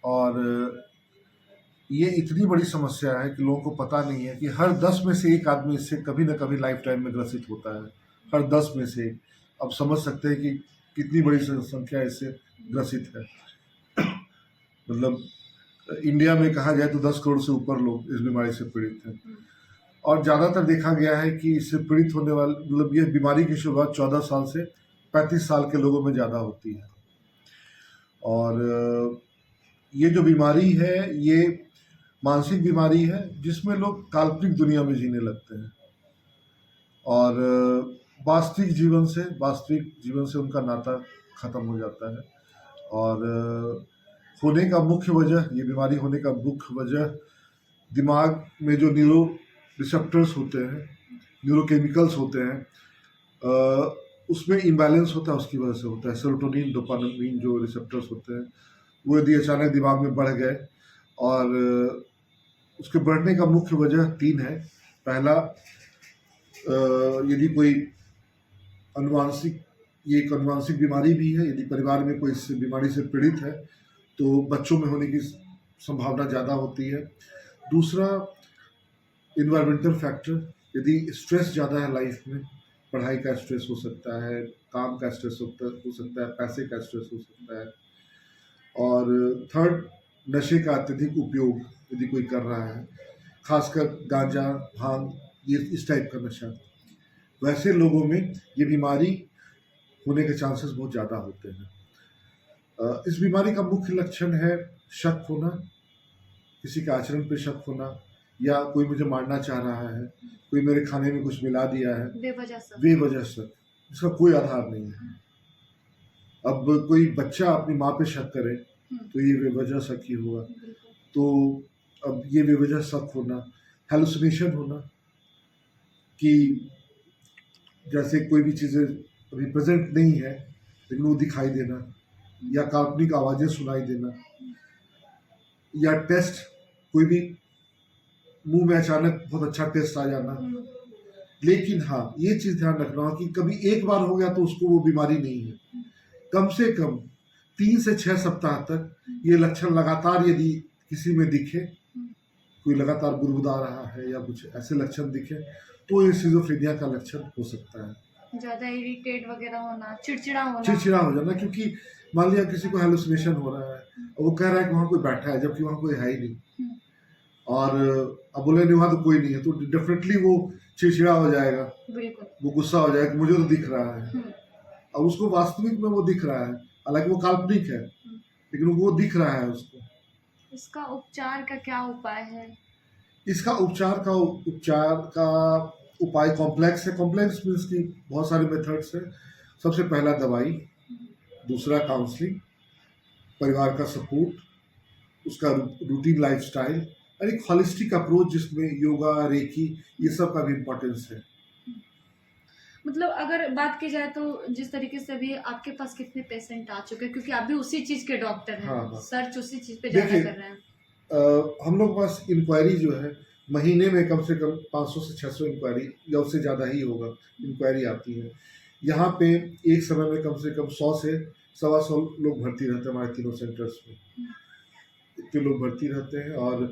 और ये इतनी बड़ी समस्या है कि लोगों को पता नहीं है कि हर 10 में से एक आदमी इससे कभी न कभी लाइफ टाइम में ग्रसित होता है। हर 10 में से एक। अब समझ सकते हैं कि कितनी बड़ी संख्या इससे ग्रसित है। मतलब इंडिया में कहा जाए तो 10 करोड़ से ऊपर लोग इस बीमारी से पीड़ित हैं। और ज़्यादातर देखा गया है कि इससे पीड़ित होने वाले मतलब ये बीमारी की शुरुआत 14 साल से 35 साल के लोगों में ज़्यादा होती है। और ये जो बीमारी है ये मानसिक बीमारी है जिसमें लोग काल्पनिक दुनिया में जीने लगते हैं और वास्तविक जीवन से उनका नाता खत्म हो जाता है। और होने का मुख्य वजह ये बीमारी होने का मुख्य वजह दिमाग में जो न्यूरो रिसेप्टर्स होते हैं, न्यूरोकेमिकल्स होते हैं, उसमें इम्बैलेंस होता है, उसकी वजह से होता है। सेरोटोनिन, डोपामिन जो रिसेप्टर्स होते हैं वो यदि अचानक दिमाग में बढ़ गए और उसके बढ़ने का मुख्य वजह 3 है। पहला, यदि कोई ये एक अनुवांशिक बीमारी भी है। यदि परिवार में कोई इस बीमारी से पीड़ित है तो बच्चों में होने की संभावना ज़्यादा होती है। दूसरा, इन्वायरमेंटल फैक्टर, यदि स्ट्रेस ज़्यादा है लाइफ में, पढ़ाई का स्ट्रेस हो सकता है, काम का स्ट्रेस हो सकता है, पैसे का स्ट्रेस हो सकता है। और थर्ड, नशे का अत्यधिक उपयोग यदि कोई कर रहा है, खासकर गांजा, भांग, ये इस टाइप का नशा, वैसे लोगों में ये बीमारी होने के चांसेस बहुत ज़्यादा होते हैं। इस बीमारी का मुख्य लक्षण है शक होना, किसी के आचरण पे शक होना, या कोई मुझे मारना चाह रहा है, कोई मेरे खाने में कुछ मिला दिया है, बेवजह शक, इसका कोई आधार नहीं है। अब कोई बच्चा अपनी माँ पे शक करे तो ये बेवजह शक ही होगा। तो अब ये बेवजह शक होना, हेलुसिनेशन होना कि जैसे कोई भी चीज़ें अभी प्रेजेंट नहीं है लेकिन वो दिखाई देना, या काल्पनिक आवाज़ें सुनाई देना, या टेस्ट, कोई भी मुंह में अचानक बहुत अच्छा टेस्ट आ जाना। लेकिन हाँ, ये चीज़ ध्यान रखना कि कभी एक बार हो गया तो उसको वो बीमारी नहीं है। कम से कम 3 से 6 सप्ताह तक ये लक्षण लगातार यदि किसी में दिखे, कोई लगातार गुदगुदा रहा है या कुछ ऐसे लक्षण दिखे, तो ये सिजोफ्रेनिया का लक्षण हो सकता है। ज्यादा इरिटेट वगैरह होना, चिड़चिड़ा हो जाना, क्योंकि मान लिया किसी को हेलुसिनेशन हो रहा है और वो कह रहा है कि वहाँ कोई बैठा है जबकि वहाँ कोई है ही नहीं, और अब बोले नहीं वहाँ तो कोई नहीं है, तो डेफिनेटली वो चिड़चिड़ा हो जाएगा, वो गुस्सा हो जाएगा, मुझे तो दिख रहा है। अब उसको वास्तविक में वो दिख रहा है, हालांकि वो काल्पनिक है लेकिन वो दिख रहा है उसको। इसका उपचार का क्या उपाय है? इसका उपचार का उपाय कॉम्प्लेक्स है। कॉम्प्लेक्स मीन्स की बहुत सारे मेथड्स हैं। सबसे पहला दवाई, दूसरा काउंसलिंग, परिवार का सपोर्ट, उसका रूटीन लाइफस्टाइल और एक हॉलिस्टिक अप्रोच जिसमें योगा, रेकी, ये सब का भी इम्पोर्टेंस है। मतलब अगर बात की जाए तो जिस तरीके से अभी आपके पास कितने पेशेंट आ चुके हैं, क्योंकि आप भी उसी चीज के डॉक्टर हैं। हाँ। सर्च उसी चीज पे ज्यादा कर रहे हैं। हम लोग के पास इंक्वायरी जो है महीने में कम से कम 500 से 600 इंक्वायरी या उससे ज़्यादा ही होगा इंक्वायरी आती है। यहाँ पे एक समय में कम से कम 100 से 125 लोग भर्ती रहते हैं हमारे तीनों सेंटर्स में। इतने लोग भर्ती रहते हैं और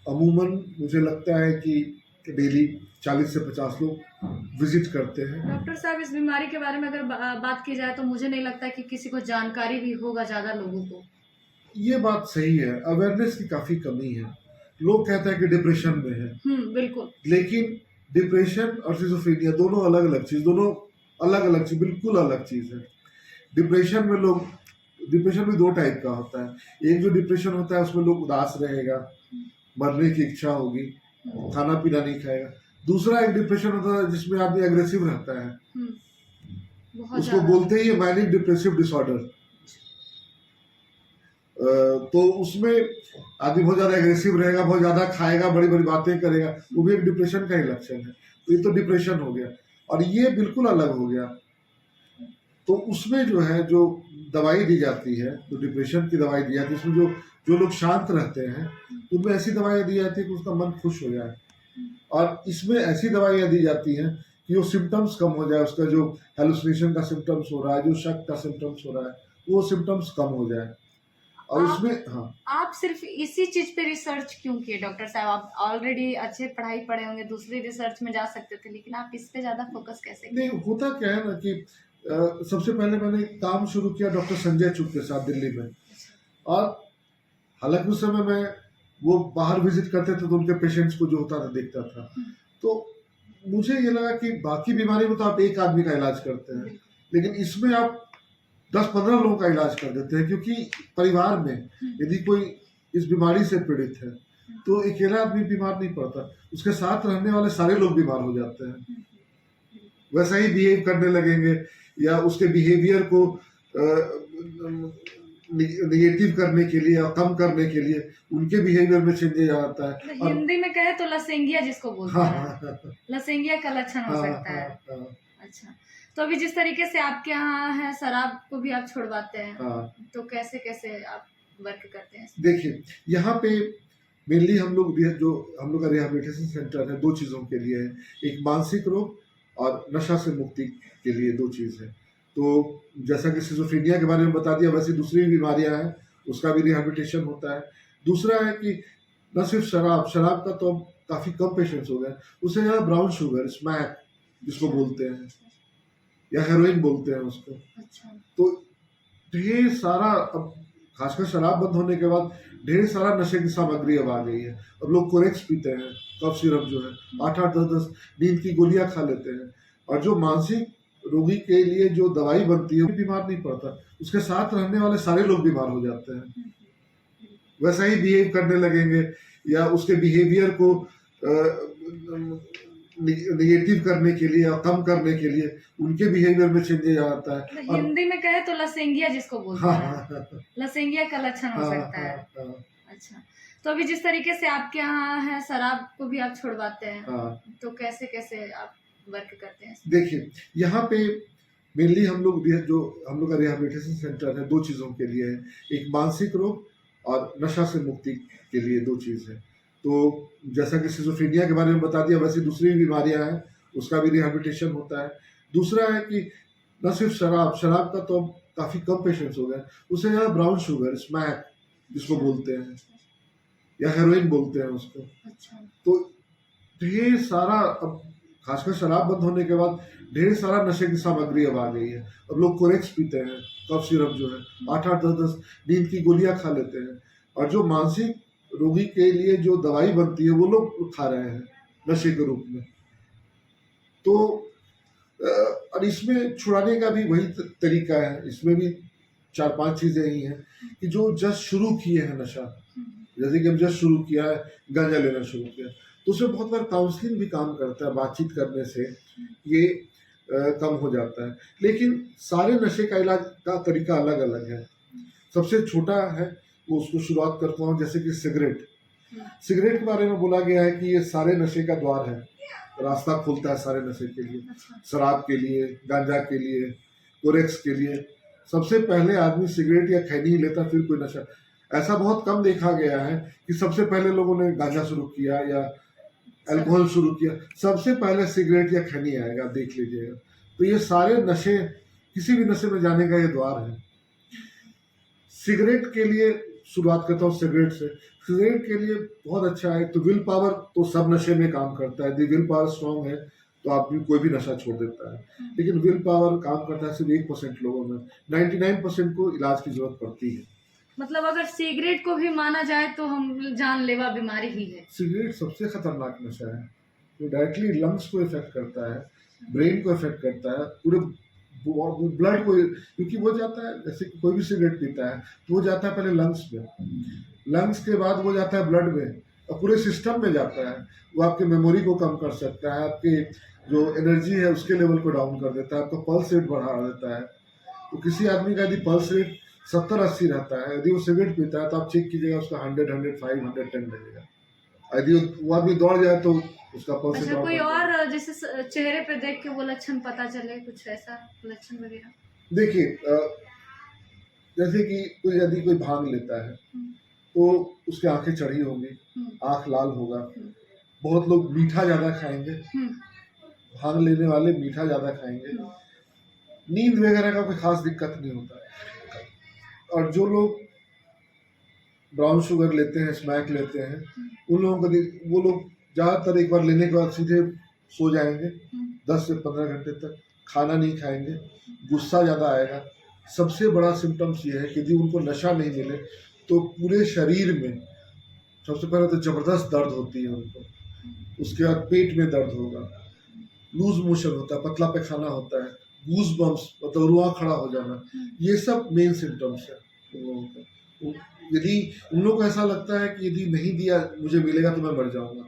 अमूमन मुझे लगता है कि डेली 40 से 50 लोग विजिट करते हैं। डॉक्टर साहब, इस बीमारी के बारे में अगर बात की जाए तो मुझे नहीं लगता कि किसी को जानकारी भी होगा ज़्यादा लोगों को। ये बात सही है, अवेयरनेस की काफ़ी कमी है। लोग कहते हैं कि डिप्रेशन में है, बिल्कुल, लेकिन डिप्रेशन और सिजोफ्रेनिया दोनों अलग अलग चीज़, बिल्कुल अलग चीज़ है। डिप्रेशन में 2 टाइप का होता है। एक जो डिप्रेशन होता है उसमें लोग उदास रहेगा, मरने की इच्छा होगी, खाना पीना नहीं खाएगा। दूसरा एक डिप्रेशन होता है जिसमें आदमी एग्रेसिव रहता है, उसको बोलते ही है मैनिक डिप्रेसिव डिसऑर्डर। तो उसमें आदमी बहुत ज़्यादा एग्रेसिव रहेगा, बहुत ज़्यादा खाएगा, बड़ी बड़ी बातें करेगा, वो भी एक डिप्रेशन का ही लक्षण है। तो ये तो डिप्रेशन हो गया और ये बिल्कुल अलग हो गया। तो उसमें जो है जो दवाई दी जाती है, जो डिप्रेशन की दवाई दी जाती है, उसमें जो लोग शांत रहते हैं उनमें ऐसी दवाइयाँ दी जाती है कि उसका मन खुश हो जाए। और इसमें ऐसी दवाइयाँ दी जाती हैं कि वो सिम्टम्स कम हो जाए, उसका जो हेलुसिनेशन का सिम्टम्स हो रहा है, जो शक का सिम्टम्स हो रहा है, वो सिम्टम्स कम हो जाए। और उसमें हाँ आप सिर्फ इसी चीज पे रिसर्च क्यों किए डॉक्टर साहब? आप ऑलरेडी अच्छे पढ़ाई पढ़े होंगे, दूसरी रिसर्च में जा सकते थे, लेकिन आप इस पे ज्यादा फोकस कैसे किए? नहीं, होता क्या है ना कि सबसे पहले मैंने काम शुरू किया डॉक्टर संजय चुग के साथ दिल्ली में। और हालांकि उस समय मैं वो बाहर विजिट करते थे तो उनके पेशेंट्स को जो होता था देखता था, तो मुझे ये लगा कि बाकी बीमारी में तो आप एक आदमी का इलाज करते हैं, लेकिन इसमें आप 10-15 लोगों का इलाज कर देते हैं, क्योंकि परिवार में यदि कोई इस बीमारी से पीड़ित है तो अकेला आदमी बीमार नहीं पड़ता, उसके साथ रहने वाले सारे लोग बीमार हो जाते हैं। वैसा ही बिहेव करने लगेंगे या उसके बिहेवियर को निगेटिव करने के लिए या कम करने के लिए उनके बिहेवियर में चेंजेस आता है। तो हिंदी में कहे तो लसेंगिया जिसको बोलते हाँ, हैं, हाँ, लसेंगिया का लक्षण हो हाँ, सकता है। हाँ, अच्छा, तो अभी जिस तरीके से आपके यहाँ है, शराब को भी आप छुड़वाते हैं, हाँ। तो कैसे कैसे आप वर्क करते हैं? देखिए, यहाँ पे मेनली हम लोग जो हम लोग का रिहैबिलिटेशन सेंटर है, दो चीज़ों के लिए है। एक मानसिक रोग और नशा से मुक्ति के लिए दो चीज़ है। तो जैसा कि सिजोफ्रेनिया के बारे में बता दिया, वैसे दूसरी भी बीमारियां हैं, उसका भी रिहैबिलिटेशन होता है। दूसरा है कि न सिर्फ शराब का तो अब काफ़ी कम पेशेंट्स हो गए, उससे ज़्यादा ब्राउन शुगर, स्मैक जिसको बोलते हैं, या हेरोइन बोलते हैं उसको। अच्छा। तो ढेर सारा, अब खासकर शराब बंद होने के बाद ढेर सारा नशे की सामग्री अब आ गई है। अब लोग कोरेक्स पीते हैं, कफ सिरप जो है 8-8, 10-10 नींद की गोलियां खा लेते हैं। और जो मानसिक रोगी के लिए जो दवाई बनती है वो बीमार नहीं पड़ता, उसके साथ रहने वाले सारे लोग बीमार हो जाते हैं। वैसा ही बिहेव करने लगेंगे या उसके बिहेवियर को निगेटिव करने के लिए या कम करने के लिए उनके बिहेवियर में चेंजेस आता है। तो हिंदी में कहे तो लसेंगिया जिसको बोलते हाँ, हैं, हाँ, लसेंगिया का लक्षण हो हाँ, सकता है। हाँ, अच्छा, तो अभी जिस तरीके से आपके यहाँ है, शराब को भी आप छुड़वाते हैं, हाँ। तो कैसे कैसे आप वर्क करते हैं? देखिए, यहाँ पे मेनली हम लोग जो हम लोग का रिहैबिलिटेशन सेंटर है, दो चीज़ों के लिए है। एक मानसिक रोग और नशा से मुक्ति के लिए दो चीज़ है। तो जैसा कि सिजोफ्रेनिया के बारे में बता दिया, वैसे दूसरी भी बीमारियां हैं, उसका भी रिहैबिलिटेशन होता है। दूसरा है कि न सिर्फ शराब का तो अब काफ़ी कम पेशेंट्स हो गए, उससे ज़्यादा ब्राउन शुगर, स्मैक जिसको बोलते हैं, या हेरोइन बोलते हैं उसको। अच्छा। तो ढेर सारा, अब खासकर शराब बंद होने के बाद ढेर सारा नशे की सामग्री अब आ गई है। अब लोग कोरेक्स पीते हैं, कफ सिरप जो है 8-8, 10-10 नींद की गोलियां खा लेते हैं। और जो मानसिक रोगी के लिए जो दवाई बनती है वो लोग खा रहे हैं नशे के रूप में। तो और इसमें छुड़ाने का भी वही तरीका है। इसमें भी 4-5 चीजें ही हैं कि जो जस्ट शुरू किए हैं नशा, जैसे कि हम जस्ट शुरू किया है, गांजा लेना शुरू किया, तो उसमें बहुत बार काउंसलिंग भी काम करता है। बातचीत करने से ये कम हो जाता है। लेकिन सारे नशे का इलाज का तरीका अलग अलग है। सबसे छोटा है वो, उसको शुरुआत करता हूँ, जैसे कि सिगरेट। सिगरेट के बारे में बोला गया है कि ये सारे नशे का द्वार है, रास्ता खोलता है सारे नशे के लिए। शराब के लिए, गांजा के लिए, कोरेक्स के लिए। सबसे पहले आदमी सिगरेट या खैनी ही लेता, फिर कोई नशा। ऐसा बहुत कम देखा गया है कि सबसे पहले लोगों ने गांजा शुरू किया या अल्कोहल शुरू किया। सबसे पहले सिगरेट या खैनी आएगा, देख लीजिएगा। तो ये सारे नशे, किसी भी नशे में जाने का ये द्वार है। सिगरेट के लिए शुरुआत करता हूँ सिगरेट से। सिगरेट के लिए बहुत अच्छा है। तो विल पावर तो सब नशे में काम करता है। यदि विल पावर स्ट्रांग है तो आदमी कोई भी नशा छोड़ देता है। लेकिन विल पावर काम करता है सिर्फ 1% लोगों में, 99% को इलाज की जरूरत पड़ती है। मतलब अगर सिगरेट को भी माना जाए तो हम जानलेवा बीमारी ही है। सिगरेट सबसे खतरनाक नशा है। तो डायरेक्टली लंग्स को इफेक्ट करता है, ब्रेन को इफेक्ट करता है, पूरे ब्लड को, क्योंकि वो जाता है, जैसे कोई भी सिगरेट पीता है तो वो जाता है पहले लंग्स में, लंग्स के बाद वो जाता है ब्लड में और पूरे सिस्टम में जाता है। वो आपके मेमोरी को कम कर सकता है, आपके जो एनर्जी है उसके लेवल को डाउन कर देता है, आपका पल्स रेट बढ़ा देता है। तो किसी आदमी का यदि पल्स रेट 70-80 रहता है, यदि वो सिगरेट पीता है तो आप चेक कीजिएगा उसका 100, 105, 110 लगेगा। यदि वो आदमी दौड़ जाए तो उसका पल्स रेट। अच्छा, कोई और जैसे चेहरे पे देख के वो लक्षण पता चले, कुछ ऐसा लक्षण वगैरह? देखिए, जैसे कि यदि कोई भांग लेता है तो उसकी आंखें चढ़ी होंगी, आंख लाल होगा। बहुत लोग मीठा ज्यादा खाएंगे, भांग लेने वाले मीठा ज्यादा खाएंगे। नींद वगैरह का कोई खास दिक्कत नहीं होता। और जो लोग ब्राउन शुगर लेते हैं, स्मैक लेते हैं, उन लोगों को वो लोग ज़्यादातर एक बार लेने के बाद सीधे सो जाएंगे 10 से 15 घंटे तक, खाना नहीं खाएंगे, गुस्सा ज़्यादा आएगा। सबसे बड़ा सिम्टम्स ये है कि यदि उनको नशा नहीं मिले तो पूरे शरीर में सबसे पहले तो ज़बरदस्त दर्द होती है उनको, उसके बाद पेट में दर्द होगा, लूज मोशन होता है, पतला पैखाना होता है, गूज बम्स मतलब रुआं खड़ा हो जाना, ये सब मेन सिम्टम्स है उन लोगों को। यदि उन लोगों को ऐसा लगता है कि यदि नहीं दिया मुझे मिलेगा तो मैं मर जाऊंगा।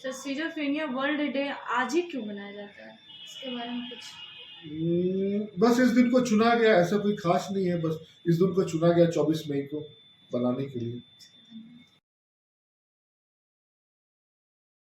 तो सिजोफ्रेनिया वर्ल्ड डे आज ही क्यों मनाया जाता है, इसके बारे में कुछ? बस इस दिन को चुना गया, ऐसा कोई खास नहीं है, बस इस दिन को चुना गया 24 मई को बनाने के लिए।